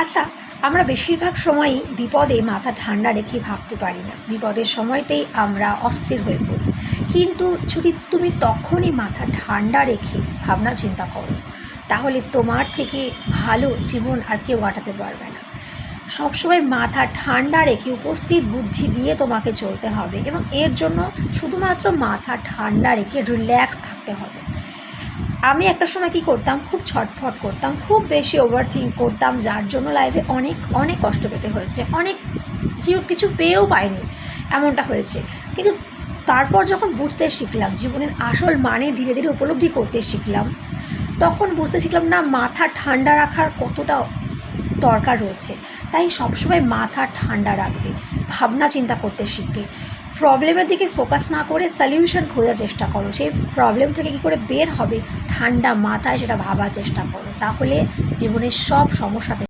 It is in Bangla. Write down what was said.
আচ্ছা, আমরা বেশিরভাগ সময়ই বিপদে মাথা ঠান্ডা রেখে ভাবতে পারি না। বিপদের সময়তেই আমরা অস্থির হয়ে পড়ি। কিন্তু যদি তুমি তখনই মাথা ঠান্ডা রেখে ভাবনা চিন্তা করো, তাহলে তোমার থেকে ভালো জীবন আর কেউ কাটাতে পারবে না। সবসময় মাথা ঠান্ডা রেখে উপস্থিত বুদ্ধি দিয়ে তোমাকে চলতে হবে, এবং এর জন্য শুধুমাত্র মাথা ঠান্ডা রেখে রিল্যাক্স থাকতে হবে। আমি একটা সময় কী করতাম, খুব ছটফট করতাম, খুব বেশি ওভার থিঙ্ক করতাম, যার জন্য লাইফে অনেক অনেক কষ্ট পেতে হয়েছে, অনেক কিছু পেয়েও পাইনি, এমনটা হয়েছে। কিন্তু তারপর যখন বুঝতে শিখলাম, জীবনের আসল মানে ধীরে ধীরে উপলব্ধি করতে শিখলাম, তখন বুঝতে শিখলাম না মাথা ঠান্ডা রাখার কতটা দরকার রয়েছে। তাই সবসময় মাথা ঠান্ডা রাখবে, ভাবনা চিন্তা করতে শিখবে, প্রবলেমের দিকে ফোকাস না করে সলিউশন খোঁজার চেষ্টা করো। সেই প্রবলেম থেকে কী করে বের হবে ঠান্ডা মাথায় সেটা ভাবার চেষ্টা করো, তাহলে জীবনের সব সমস্যা থেকে